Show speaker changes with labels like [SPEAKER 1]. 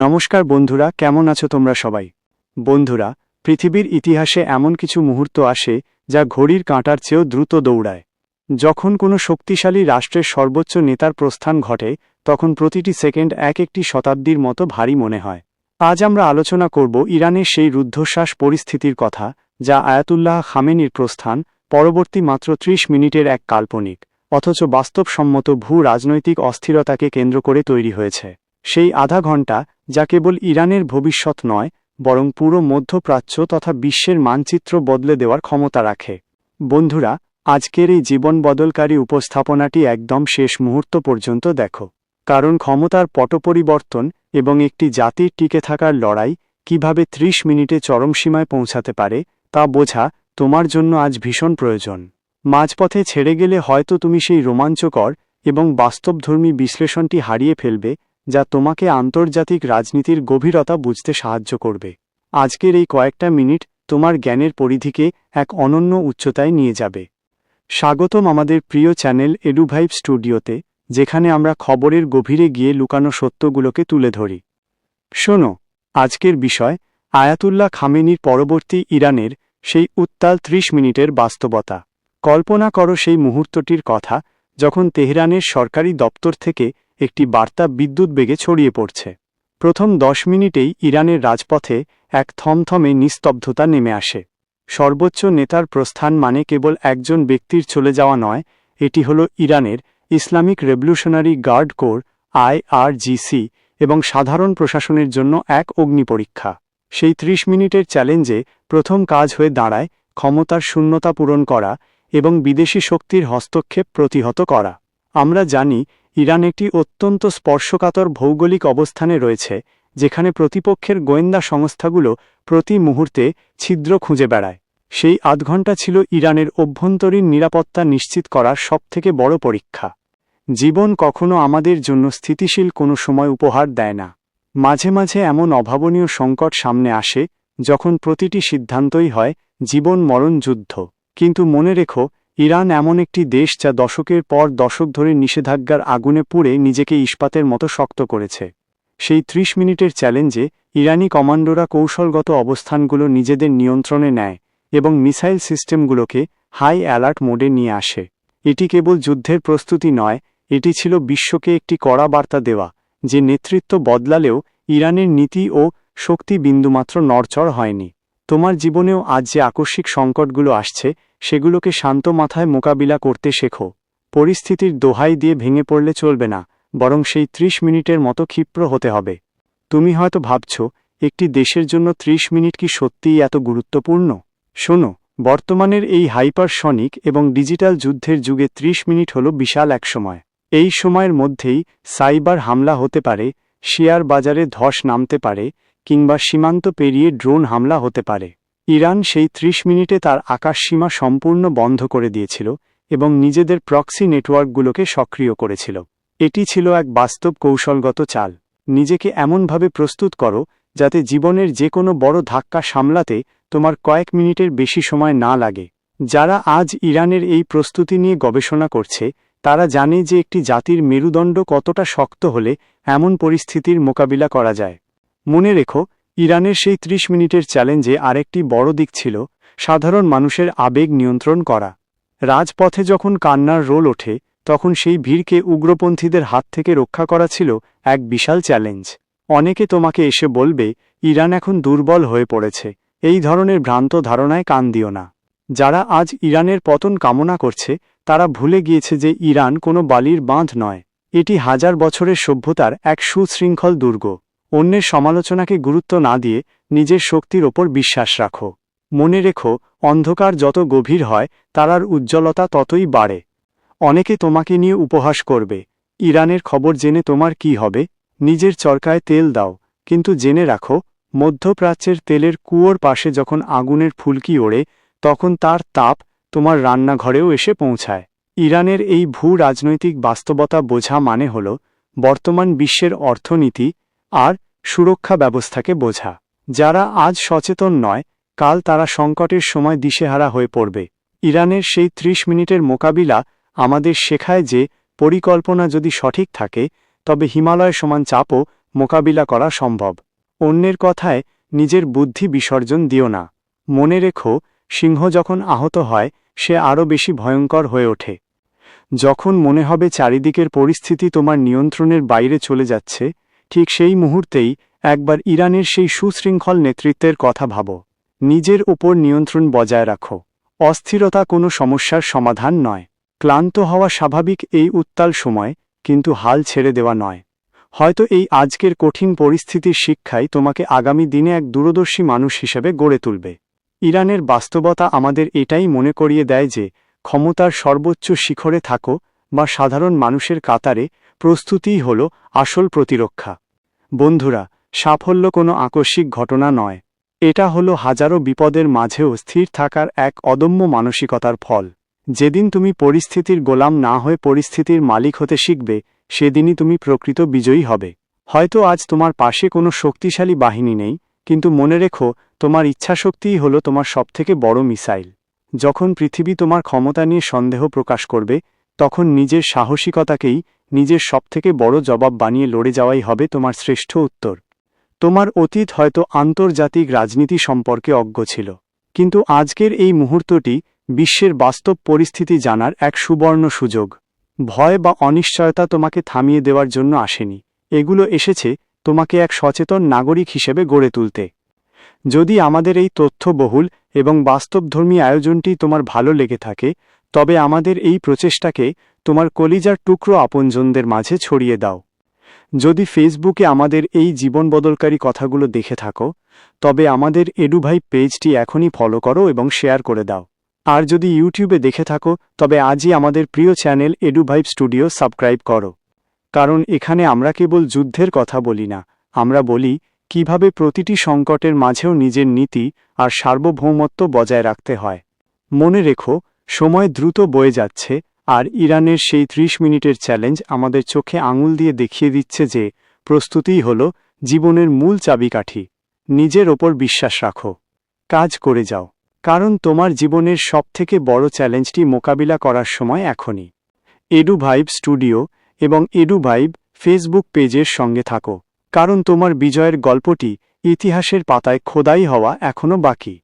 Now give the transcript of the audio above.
[SPEAKER 1] নমস্কার বন্ধুরা, কেমন আছো তোমরা সবাই? বন্ধুরা, পৃথিবীর ইতিহাসে এমন কিছু মুহূর্ত আসে যা ঘড়ির কাঁটার চেয়েও দ্রুত দৌড়ায়। যখন কোনো শক্তিশালী রাষ্ট্রের সর্বোচ্চ নেতার প্রস্থান ঘটে, তখন প্রতিটি সেকেন্ড এক একটি শতাব্দীর মতো ভারী মনে হয়। আজ আমরা আলোচনা করব ইরানের সেই রুদ্ধশ্বাস পরিস্থিতির কথা, যা আয়াতুল্লাহ খামেনির প্রস্থান পরবর্তী মাত্র ৩০ মিনিটের এক কাল্পনিক অথচ বাস্তবসম্মত ভূ-রাজনৈতিক অস্থিরতাকে কেন্দ্র করে তৈরি হয়েছে। সেই আধা ঘণ্টা, যা কেবল ইরানের ভবিষ্যৎ নয়, বরং পুরো মধ্যপ্রাচ্য তথা বিশ্বের মানচিত্র বদলে দেওয়ার ক্ষমতা রাখে। বন্ধুরা, আজকের এই জীবন বদলকারী উপস্থাপনাটি একদম শেষ মুহূর্ত পর্যন্ত দেখো, কারণ ক্ষমতার পটপরিবর্তন এবং একটি জাতির টিকে থাকার লড়াই কিভাবে ৩০ মিনিটে চরমসীমায় পৌঁছাতে পারে তা বোঝা তোমার জন্য আজ ভীষণ প্রয়োজন। মাঝপথে ছেড়ে গেলে হয়তো তুমি সেই রোমাঞ্চকর এবং বাস্তবধর্মী বিশ্লেষণটি হারিয়ে ফেলবে, যা তোমাকে আন্তর্জাতিক রাজনীতির গভীরতা বুঝতে সাহায্য করবে। আজকের এই কয়েকটা মিনিট তোমার জ্ঞানের পরিধিকে এক অনন্য উচ্চতায় নিয়ে যাবে। স্বাগতম আমাদের প্রিয় চ্যানেল এডুভাইব স্টুডিওতে, যেখানে আমরা খবরের গভীরে গিয়ে লুকানো সত্যগুলোকে তুলে ধরি। শোনো, আজকের বিষয় আয়াতুল্লাহ খামেনির পরবর্তী ইরানের সেই উত্তাল ৩০ মিনিটের বাস্তবতা। কল্পনা করো সেই মুহূর্তটির কথা, যখন তেহরানের সরকারি দপ্তর থেকে একটি বার্তা বিদ্যুৎ বেগে ছড়িয়ে পড়ছে। প্রথম ১০ মিনিটেই ইরানের রাজপথে এক থমথমে নিস্তব্ধতা নেমে আসে। সর্বোচ্চ নেতার প্রস্থান মানে কেবল একজন ব্যক্তির চলে যাওয়া নয়, এটি হল ইরানের Islamic revolutionary guard corps IRGC এবং সাধারণ প্রশাসনের জন্য এক অগ্নিপরীক্ষা। সেই ৩০ মিনিটের চ্যালেঞ্জে প্রথম কাজ হয়ে দাঁড়ায় ক্ষমতার শূন্যতা পূরণ করা এবং বিদেশি শক্তির হস্তক্ষেপ প্রতিহত করা। আমরা জানি, ইরান একটি অত্যন্ত স্পর্শকাতর ভৌগোলিক অবস্থানে রয়েছে, যেখানে প্রতিপক্ষের গোয়েন্দা সংস্থাগুলো প্রতি মুহূর্তে ছিদ্র খুঁজে বেড়ায়। সেই আধ ঘণ্টা ছিল ইরানের অভ্যন্তরীণ নিরাপত্তা নিশ্চিত করার সবথেকে বড় পরীক্ষা। জীবন কখনো আমাদের জন্য স্থিতিশীল কোনো সময় উপহার দেয় না। মাঝে মাঝে এমন অভাবনীয় সংকট সামনে আসে, যখন প্রতিটি সিদ্ধান্তই হয় জীবন মরণ যুদ্ধ। কিন্তু মনে রেখো, ইরান এমন একটি দেশ যা দশকের পর দশক ধরে নিষেধাজ্ঞার আগুনে পুড়ে নিজেকে ইস্পাতের মতো শক্ত করেছে। সেই ৩০ মিনিটের চ্যালেঞ্জে ইরানি কমান্ডোরা কৌশলগত অবস্থানগুলো নিজেদের নিয়ন্ত্রণে নেয় এবং মিসাইল সিস্টেমগুলোকে হাই অ্যালার্ট মোডে নিয়ে আসে। এটি কেবল যুদ্ধের প্রস্তুতি নয়, এটি ছিল বিশ্বকে একটি কড়া বার্তা দেওয়া যে নেতৃত্ব বদলালেও ইরানের নীতি ও শক্তি বিন্দুমাত্র নড়চড় হয়নি। তোমার জীবনেও আজ যে আকস্মিক সংকটগুলো আসছে, সেগুলোকে শান্ত মাথায় মোকাবিলা করতে শেখো। পরিস্থিতির দোহাই দিয়ে ভেঙে পড়লে চলবে না, বরং সেই ৩০ মিনিটের মতো ক্ষিপ্র হতে হবে। তুমি হয়তো ভাবছ, একটি দেশের জন্য ৩০ মিনিট কি সত্যিই এত গুরুত্বপূর্ণ? শোনো, বর্তমানের এই হাইপারসনিক এবং ডিজিটাল যুদ্ধের যুগে ৩০ মিনিট হল বিশাল এক সময়। এই সময়ের মধ্যেই সাইবার হামলা হতে পারে, শেয়ার বাজারে ধস নামতে পারে, কিংবা সীমান্ত পেরিয়ে ড্রোন হামলা হতে পারে। ইরান সেই ৩০ মিনিটে তার আকাশসীমা সম্পূর্ণ বন্ধ করে দিয়েছিল এবং নিজেদের প্রক্সি নেটওয়ার্কগুলোকে সক্রিয় করেছিল। এটি ছিল এক বাস্তব কৌশলগত চাল। নিজেকে এমনভাবে প্রস্তুত করো যাতে জীবনের যে কোনো বড় ধাক্কা সামলাতে তোমার কয়েক মিনিটের বেশি সময় না লাগে। যারা আজ ইরানের এই প্রস্তুতি নিয়ে গবেষণা করছে, তারা জানে যে একটি জাতির মেরুদণ্ড কতটা শক্ত হলে এমন পরিস্থিতির মোকাবিলা করা যায়। মনে রেখো, ইরানের সেই ৩০ মিনিটের চ্যালেঞ্জে আরেকটি বড় দিক ছিল সাধারণ মানুষের আবেগ নিয়ন্ত্রণ করা। রাজপথে যখন কান্নার রোল ওঠে, তখন সেই ভিড়কে উগ্রপন্থীদের হাত থেকে রক্ষা করা ছিল এক বিশাল চ্যালেঞ্জ। অনেকে তোমাকে এসে বলবে, ইরান এখন দুর্বল হয়ে পড়েছে। এই ধরনের ভ্রান্ত ধারণায় কান দিও না। যারা আজ ইরানের পতন কামনা করছে, তারা ভুলে গিয়েছে যে ইরান কোনো বালির বাঁধ নয়। এটি হাজার বছরের সভ্যতার এক সুশৃঙ্খল দুর্গ। অন্যের সমালোচনাকে গুরুত্ব না দিয়ে নিজের শক্তির ওপর বিশ্বাস রাখো। মনে রেখো, অন্ধকার যত গভীর হয়, তারার উজ্জ্বলতা ততই বাড়ে। অনেকে তোমাকে নিয়ে উপহাস করবে, ইরানের খবর জেনে তোমার কি হবে? নিজের চরকায় তেল দাও, কিন্তু জেনে রাখো, মধ্যপ্রাচ্যের তেলের কুয়োর পাশে যখন আগুনের ফুলকি ওড়ে, তখন তার তাপ তোমার রান্নাঘরেও এসে পৌঁছায়। ইরানের এই ভূ-রাজনৈতিক বাস্তবতা বোঝা মানে হল বর্তমান বিশ্বের অর্থনীতি আর সুরক্ষা ব্যবস্থাকে বোঝা। যারা আজ সচেতন নয়, কাল তারা সংকটের সময় দিশেহারা হয়ে পড়বে। ইরানের সেই ৩০ মিনিটের মোকাবিলা আমাদের শেখায় যে পরিকল্পনা যদি সঠিক থাকে, তবে হিমালয় সমান চাপও মোকাবিলা করা সম্ভব। অন্যের কথায় নিজের বুদ্ধি বিসর্জন দিও না। মনে রেখো, সিংহ যখন আহত হয় সে আরও বেশি ভয়ঙ্কর হয়ে ওঠে। যখন মনে হবে চারিদিকের পরিস্থিতি তোমার নিয়ন্ত্রণের বাইরে চলে যাচ্ছে, ঠিক সেই মুহূর্তেই একবার ইরানের সেই সুশৃঙ্খল নেতৃত্বের কথা ভাবো। নিজের ওপর নিয়ন্ত্রণ বজায় রাখো। অস্থিরতা কোনো সমস্যার সমাধান নয়। ক্লান্ত হওয়া স্বাভাবিক এই উত্তাল সময়, কিন্তু হাল ছেড়ে দেওয়া নয়। হয়তো এই আজকের কঠিন পরিস্থিতির শিক্ষাই তোমাকে আগামী দিনে এক দূরদর্শী মানুষ হিসেবে গড়ে তুলবে। ইরানের বাস্তবতা আমাদের এটাই মনে করিয়ে দেয় যে, ক্ষমতার সর্বোচ্চ শিখরে থাকো বা সাধারণ মানুষের কাতারে, প্রস্তুতিই হল আসল প্রতিরক্ষা। বন্ধুরা, সাফল্য কোনো আকস্মিক ঘটনা নয়। এটা হলো হাজারো বিপদের মাঝেও স্থির থাকার এক অদম্য মানসিকতার ফল। যেদিন তুমি পরিস্থিতির গোলাম না হয়ে পরিস্থিতির মালিক হতে শিখবে, সেদিনই তুমি প্রকৃত বিজয়ী হবে। হয়তো আজ তোমার পাশে কোনো শক্তিশালী বাহিনী নেই, কিন্তু মনে রেখো, তোমার ইচ্ছাশক্তিই হলো তোমার সবথেকে বড় মিসাইল। যখন পৃথিবী তোমার ক্ষমতা নিয়ে সন্দেহ প্রকাশ করবে, তখন নিজের সাহসিকতাকেই নিজের সবথেকে বড় জবাব বানিয়ে লড়ে যাওয়াই হবে তোমার শ্রেষ্ঠ উত্তর। তোমার অতীত হয়তো আন্তর্জাতিক রাজনীতি সম্পর্কে অজ্ঞ ছিল, কিন্তু আজকের এই মুহূর্তটি বিশ্বের বাস্তব পরিস্থিতি জানার এক সুবর্ণ সুযোগ। ভয় বা অনিশ্চয়তা তোমাকে থামিয়ে দেওয়ার জন্য আসেনি, এগুলো এসেছে তোমাকে এক সচেতন নাগরিক হিসেবে গড়ে তুলতে। যদি আমাদের এই তথ্যবহুল এবং বাস্তবধর্মী আয়োজনটি তোমার ভালো লেগে থাকে, তবে আমাদের এই প্রচেষ্টাকে তোমার কলিজার টুকরো আপনজনদের মাঝে ছড়িয়ে দাও। যদি ফেসবুকে আমাদের এই জীবনবদলকারী কথাগুলো দেখে থাকো, তবে আমাদের এডুভাইব পেজটি এখনই ফলো করো এবং শেয়ার করে দাও। আর যদি ইউটিউবে দেখে থাকো, তবে আজই আমাদের প্রিয় চ্যানেল এডুভাইব স্টুডিও সাবস্ক্রাইব করো। কারণ এখানে আমরা কেবল যুদ্ধের কথা বলি না, আমরা বলি কিভাবে প্রতিটি সংকটের মাঝেও নিজের নীতি আর সার্বভৌমত্ব বজায় রাখতে হয়। মনে রেখো, সময় দ্রুত বয়ে যাচ্ছে, আর ইরানের সেই 30 মিনিটের চ্যালেঞ্জ আমাদের চোখে আঙুল দিয়ে দেখিয়ে দিচ্ছে যে, প্রস্তুতিই হল জীবনের মূল চাবিকাঠি। নিজের ওপর বিশ্বাস রাখো, কাজ করে যাও, কারণ তোমার জীবনের সবথেকে বড় চ্যালেঞ্জটি মোকাবিলা করার সময় এখনই। এডুভাইব স্টুডিও এবং এডুভাইব ফেসবুক পেজের সঙ্গে থাকো, কারণ তোমার বিজয়ের গল্পটি ইতিহাসের পাতায় খোদাই হওয়া এখনও বাকি।